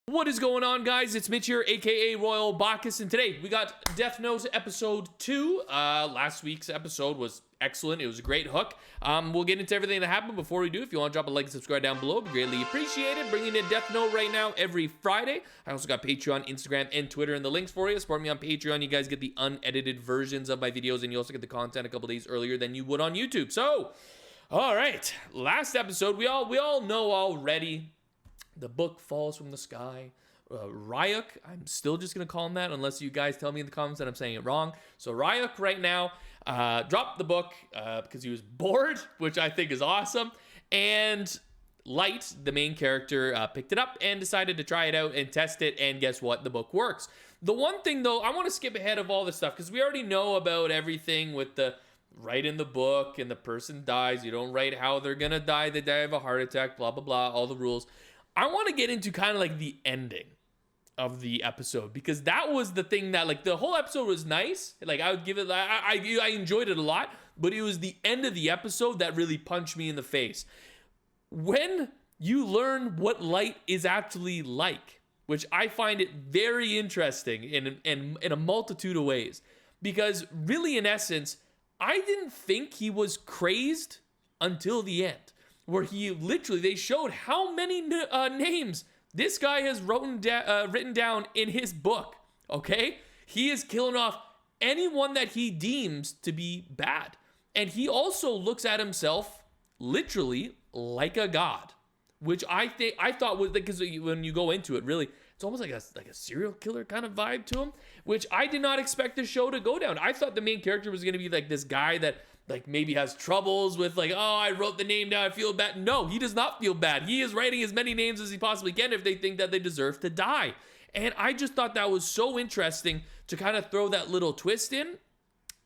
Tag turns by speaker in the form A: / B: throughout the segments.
A: What is going on, guys? It's Mitch here, aka Royal Bacchus, and today we got Death Note episode 2. Last week's episode was excellent. It was a great hook. We'll get into everything that happened. Before we do, if you want to drop a like and subscribe down below, it'd be greatly appreciated. Bringing in Death Note right now every Friday. I also got Patreon, Instagram, and Twitter in the links for you. Support me on Patreon. You guys get the unedited versions of my videos, and you also get the content a couple days earlier than you would on YouTube. So, all right, last episode, we all know already. The book falls from the sky. Ryuk, I'm still just going to call him that unless you guys tell me in the comments that I'm saying it wrong. So Ryuk right now dropped the book because he was bored, which I think is awesome. And Light, the main character, picked it up and decided to try it out and test it. And guess what? The book works. The one thing, though, I want to skip ahead of all this stuff because we already know about everything with the write in the book and the person dies. You don't write how they're going to die. They die of a heart attack, blah, blah, blah, all the rules. I want to get into kind of like the ending of the episode because that was the thing that, like, the whole episode was nice. Like, I would give it, I enjoyed it a lot, but it was the end of the episode that really punched me in the face. When you learn what Light is actually like, which I find it very interesting in a multitude of ways, because really, in essence, I didn't think he was crazed until the end. Where he literally, they showed how many names this guy has written down in his book, okay? He is killing off anyone that he deems to be bad. And he also looks at himself literally like a god, which I thought was, because when you go into it, really, it's almost like a serial killer kind of vibe to him, which I did not expect the show to go down. I thought the main character was going to be like this guy that, like, maybe has troubles with, like, oh, I wrote the name down, I feel bad. No, he does not feel bad. He is writing as many names as he possibly can if they think that they deserve to die. And I just thought that was so interesting to kind of throw that little twist in.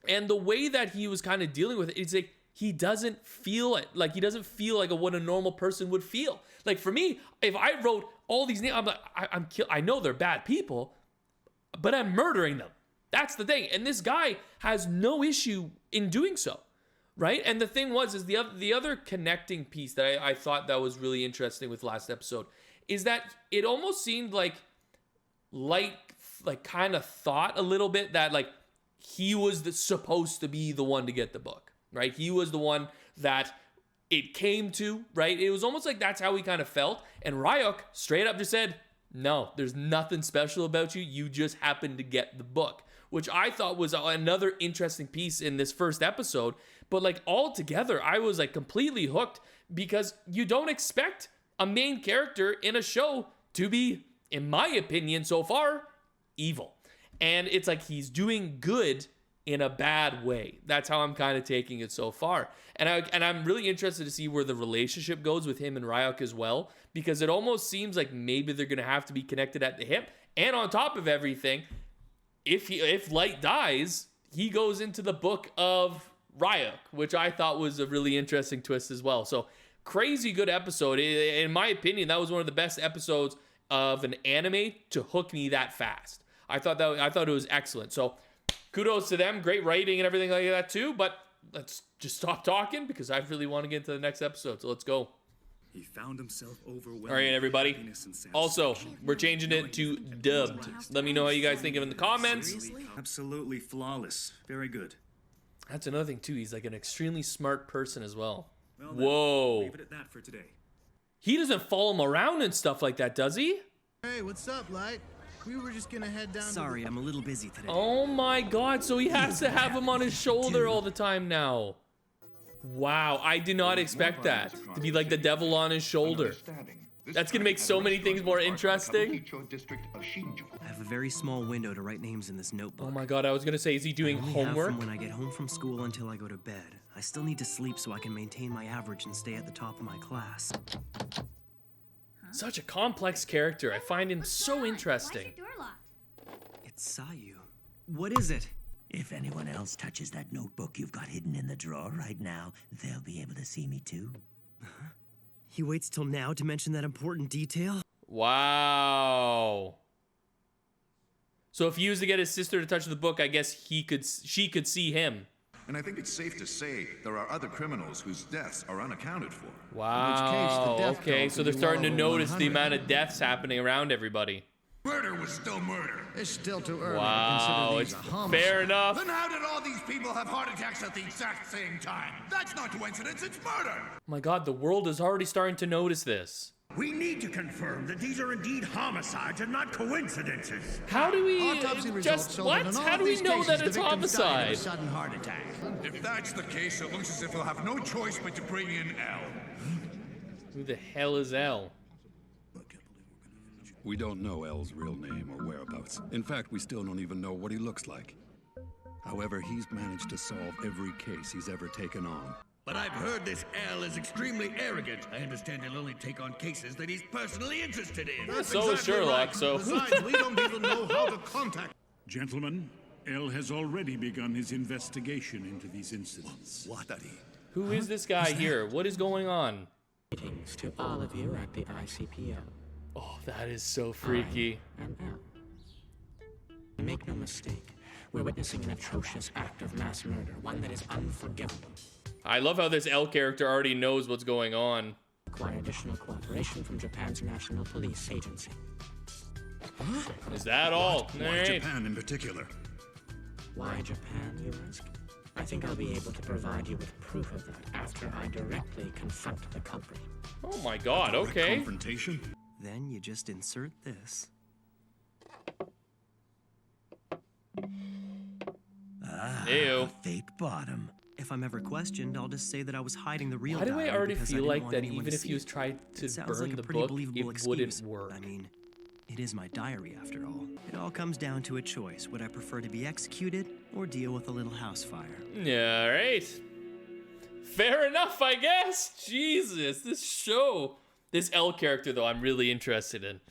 A: And the way that he was kind of dealing with it, it's like he doesn't feel it. Like, he doesn't feel like what a normal person would feel. Like, for me, if I wrote all these names, I'm like, I know they're bad people, but I'm murdering them. That's the thing. And this guy has no issue in doing so. Right? And the thing is the other connecting piece that I thought that was really interesting with last episode is that it almost seemed like Light, like, kind of thought a little bit that, like, he was supposed to be the one to get the book, right? He was the one that it came to, right? It was almost like that's how he kind of felt. And Ryuk straight up just said, no, there's nothing special about you. You just happened to get the book, which I thought was another interesting piece in this first episode. But, like, altogether, I was, like, completely hooked because you don't expect a main character in a show to be, in my opinion so far, evil. And it's like he's doing good in a bad way. That's how I'm kind of taking it so far. And I'm really interested to see where the relationship goes with him and Ryuk as well, because it almost seems like maybe they're going to have to be connected at the hip. And on top of everything, if Light dies, he goes into the book of Ryuk, which I thought was a really interesting twist as well. So, crazy good episode. In my opinion, that was one of the best episodes of an anime to hook me that fast. I thought it was excellent. So, kudos to them. Great writing and everything like that too. But let's just stop talking because I really want to get into the next episode. So let's go.
B: He found himself overwhelmed.
A: All right, everybody. Also, we're changing it to dubbed. Let me know how you guys think of it in the comments.
B: Absolutely flawless. Very good.
A: That's another thing too. He's like an extremely smart person as well.
B: Well,
A: whoa.
B: Leave it at that for today.
A: He doesn't follow him around and stuff like that, does he?
C: Hey, what's up, Light? We were just gonna head down.
D: Sorry, I'm a little busy today.
A: Oh my god, so he has to have him on his shoulder all the time now. Wow, I did not expect that. To be like the devil on his shoulder. That's gonna make so many things more interesting.
D: I have a very small window to write names in this notebook.
A: Oh my god, I was gonna say, is he doing
D: I only
A: homework?
D: have from when I get home from school until I go to bed. I still need to sleep so I can maintain my average and stay at the top of my class.
A: Such a complex character. I find him so interesting.
E: Why's your door locked?
D: It's Sayu. What is it?
F: If anyone else touches that notebook you've got hidden in the drawer right now, they'll be able to see me too.
D: He waits till now to mention that important detail?
A: Wow. So if he was to get his sister to touch the book, I guess she could see him.
E: And I think it's safe to say there are other criminals whose deaths are unaccounted for.
A: Wow.
C: death
A: Okay,
C: toll
A: so
C: could
A: they're
C: be
A: starting
C: well
A: to
C: over
A: notice the
C: 100.
A: amount of deaths happening around everybody.
E: Murder was still murder.
C: It's still too early
A: Wow,
C: to
A: it's
C: consider these a homicide.
A: fair enough.
E: Then how did all these people have heart attacks at the exact same time? That's not coincidence, it's murder!
A: Oh my god, the world is already starting to notice this.
G: We need to confirm that these are indeed homicides and not coincidences.
A: How do we
C: Autopsy results
A: just
C: show
A: what?
C: that in all
A: How
C: of
A: do we
C: these
A: know
C: cases,
A: that
C: the
A: it's
C: victims died of a
A: homicide?
C: sudden heart attack.
E: If that's the case, it looks as if we'll have no choice but to bring in L.
A: Who the hell is L?
H: We don't know L's real name or whereabouts. In fact, we still don't even know what he looks like. However, he's managed to solve every case he's ever taken on.
G: But I've heard this L is extremely arrogant. I understand he'll only take on cases that he's personally interested in.
A: So is Sherlock, so.
C: Besides, we don't even know how to contact.
I: Gentlemen, L has already begun his investigation into these incidents.
A: Who is this guy here? What is going on?
J: Greetings to all of you at the ICPO.
A: Oh, that is so freaky.
J: And L. Make no mistake, we're witnessing an atrocious act of mass murder, one that is unforgivable.
A: I love how this L character already knows what's going on.
J: Require additional cooperation from Japan's National Police Agency.
A: Is that all?
G: Why
A: Alright.
G: Japan in particular?
J: Why Japan, you ask? I think I'll be able to provide you with proof of that after I directly confront the culprit.
A: Oh my god, okay.
G: Confrontation?
D: Then you just insert this.
A: Ew.
F: Fake bottom.
D: If I'm ever questioned, I'll just say that I was hiding the real
A: Why do I
D: diary
A: already
D: because
A: feel
D: didn't
A: like
D: want
A: that
D: anyone
A: even
D: to
A: if
D: see
A: he was
D: it.
A: trying to
D: It sounds
A: burn
D: like a
A: the
D: pretty
A: book,
D: believable
A: it wouldn't
D: excuse.
A: work?
D: I mean, it is my diary after all. It all comes down to a choice. Would I prefer to be executed or deal with a little house fire?
A: Alright. Fair enough, I guess. Jesus, this L character, though, I'm really interested in.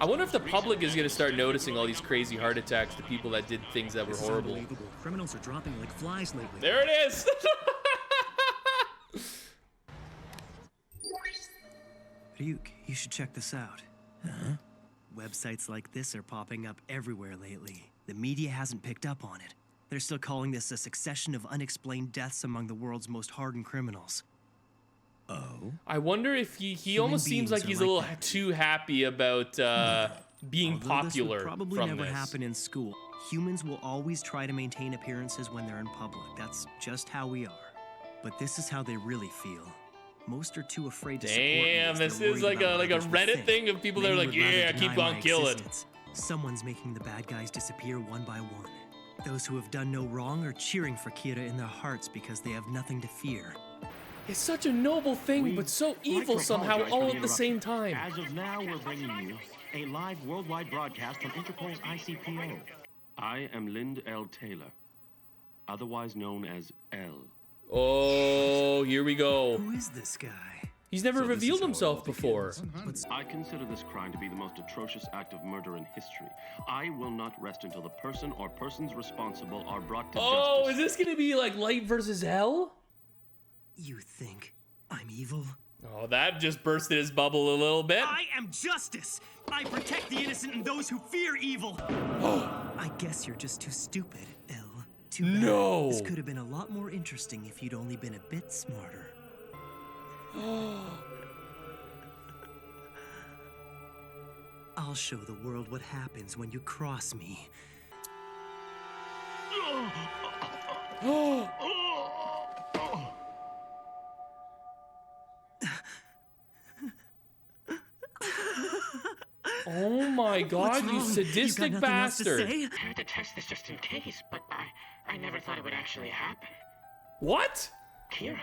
A: I wonder if the public is going to start noticing all these crazy heart attacks to people that did things that were
B: This is
A: horrible.
B: unbelievable. Criminals are dropping like flies lately.
A: There it is!
D: Ryuk, you should check this out. Huh? Websites like this are popping up everywhere lately. The media hasn't picked up on it. They're still calling this a succession of unexplained deaths among the world's most hardened criminals.
F: Oh?
A: I wonder if he
D: Human
A: almost seems
D: beings
A: like
D: are
A: he's
D: like
A: a little
D: that.
A: too happy about being
D: Although
A: popular
D: this would probably
A: from
D: never
A: this.
D: happen in school. Humans will always try to maintain appearances when they're in public. That's just how we are. But this is how they really feel. Most are too afraid to support me
A: Damn,
D: as
A: this
D: they're
A: is
D: worried
A: like a
D: about what others will
A: Reddit
D: think.
A: thing of people that are
D: Many
A: like,
D: would rather
A: yeah,
D: deny
A: keep on
D: my
A: killing.
D: existence. Someone's making the bad guys disappear one by one. Those who have done no wrong are cheering for Kira in their hearts because they have nothing to fear.
A: It's such a noble thing, but so evil somehow all at the same time.
K: As of now, we're bringing you a live worldwide broadcast from Interpol's ICPO. I am Lind L. Taylor, otherwise known as L.
A: Oh, here we go.
D: Who is this guy?
A: He's never revealed himself before.
K: I consider this crime to be the most atrocious act of murder in history. I will not rest until the person or persons responsible are brought to
A: Oh,
K: justice.
A: is this gonna be like Light versus L?
D: You think I'm evil?
A: Oh, that just bursted his bubble a little bit.
D: I am justice! I protect the innocent and those who fear evil! I guess you're just too stupid, L. Too bad.
A: No.
D: This could have been a lot more interesting if you'd only been a bit smarter. I'll show the world what happens when you cross me.
A: Oh my god, you sadistic bastard.
J: I had to test this just in case, but I never thought it would actually happen.
A: What?
J: Kira,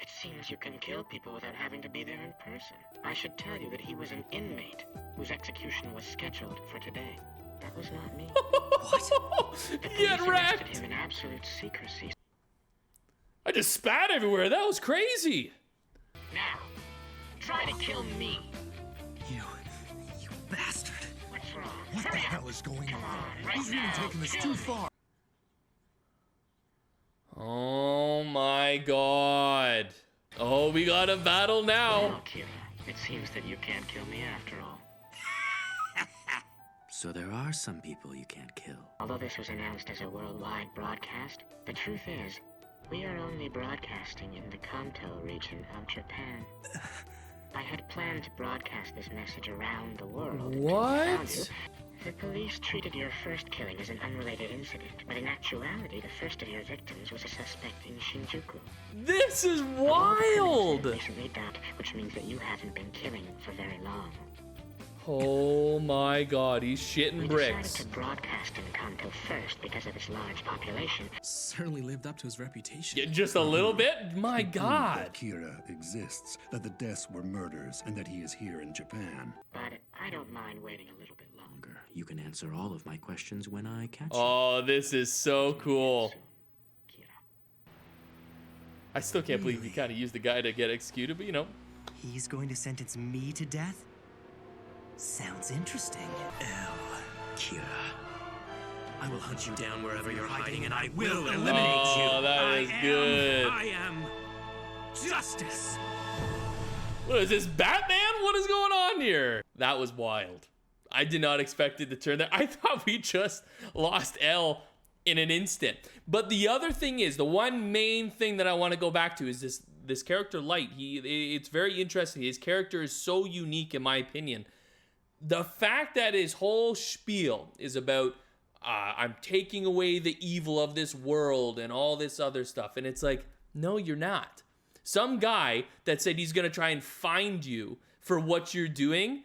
J: it seems you can kill people without having to be there in person. I should tell you that he was an inmate whose execution was scheduled for today. That was not me. The
A: Get
J: police arrested
A: wrecked!
J: him in absolute secrecy.
A: I just spat everywhere. That was crazy.
J: Now, try to kill me.
D: You bastard.
J: What's wrong?
E: What the
J: Hurry up.
E: hell is going
J: Come
E: on?
J: on, right
E: He's really
J: now.
E: taking this
J: Kill
E: too
J: me.
E: far.
A: Oh my god. Oh, we got a battle now.
J: Well, Kira, it seems that you can't kill me after all.
B: So there are some people you can't kill.
J: Although this was announced as a worldwide broadcast, the truth is, we are only broadcasting in the Kanto region of Japan. I had planned to broadcast this message around the world.
A: What?
J: The police treated your first killing as an unrelated incident, but in actuality, the first of your victims was a suspect in Shinjuku.
A: This is wild!
J: Recently died, which means that you haven't been killing for very long.
A: Oh my god, he's shitting bricks.
J: We decided to broadcast in Kanto first because of its large population.
B: Certainly lived up to his reputation.
A: Yeah, just a little bit? My god.
H: That Kira exists, that the deaths were murders, and that he is here in Japan.
J: But I don't mind waiting a little bit longer.
B: You can answer all of my questions when I catch you.
A: Oh, this is so cool. I still can't believe he kind of used the guy to get executed, but you know.
D: He's going to sentence me to death? Sounds interesting.
B: Kira. I will hunt you down wherever you're hiding, and I will eliminate you.
A: Oh, that is good.
B: I am justice.
A: What is this, Batman? What is going on here? That was wild. I did not expect it to turn there. I thought we just lost L in an instant. But the other thing is, the one main thing that I want to go back to is this character Light. It's very interesting. His character is so unique, in my opinion. The fact that his whole spiel is about I'm taking away the evil of this world and all this other stuff. And it's like, no, you're not. Some guy that said he's going to try and find you for what you're doing,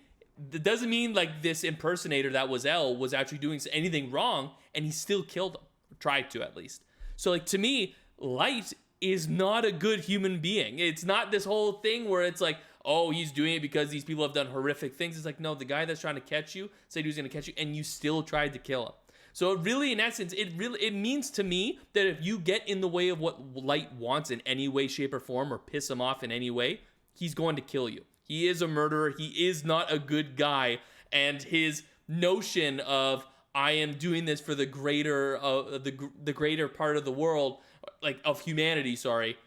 A: that doesn't mean like this impersonator that was L was actually doing anything wrong, and he still killed him. Or tried to, at least. So like, to me, Light is not a good human being. It's not this whole thing where it's like, oh, he's doing it because these people have done horrific things. It's like, no, the guy that's trying to catch you said he was going to catch you, and you still tried to kill him. So it really, in essence, it means to me that if you get in the way of what Light wants in any way, shape, or form, or piss him off in any way, he's going to kill you. He is a murderer. He is not a good guy. And his notion of, I am doing this for the greater the greater part of the world, like of humanity, sorry.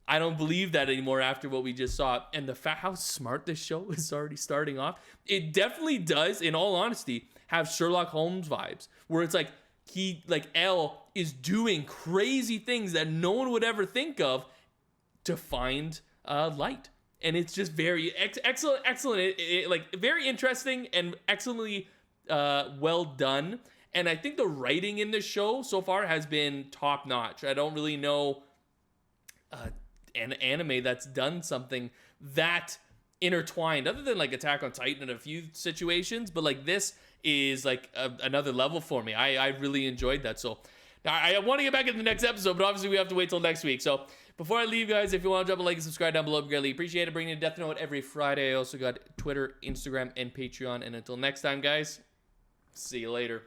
A: I don't believe that anymore after what we just saw. And the fact how smart this show is already starting off, it definitely does, in all honesty, have Sherlock Holmes vibes, where it's like L is doing crazy things that no one would ever think of to find Light. And it's just very excellent, like very interesting and excellently well done. And I think the writing in this show so far has been top notch. I don't really know an anime that's done something that intertwined, other than like Attack on Titan in a few situations, but like this is like another level for me. I really enjoyed that. So now I want to get back in the next episode, but obviously we have to wait till next week. So before I leave, guys, if you want to drop a like and subscribe down below, I'd greatly appreciate it. Bringing in Death Note every Friday. I also got Twitter, Instagram, and Patreon. And until next time, guys, see you later.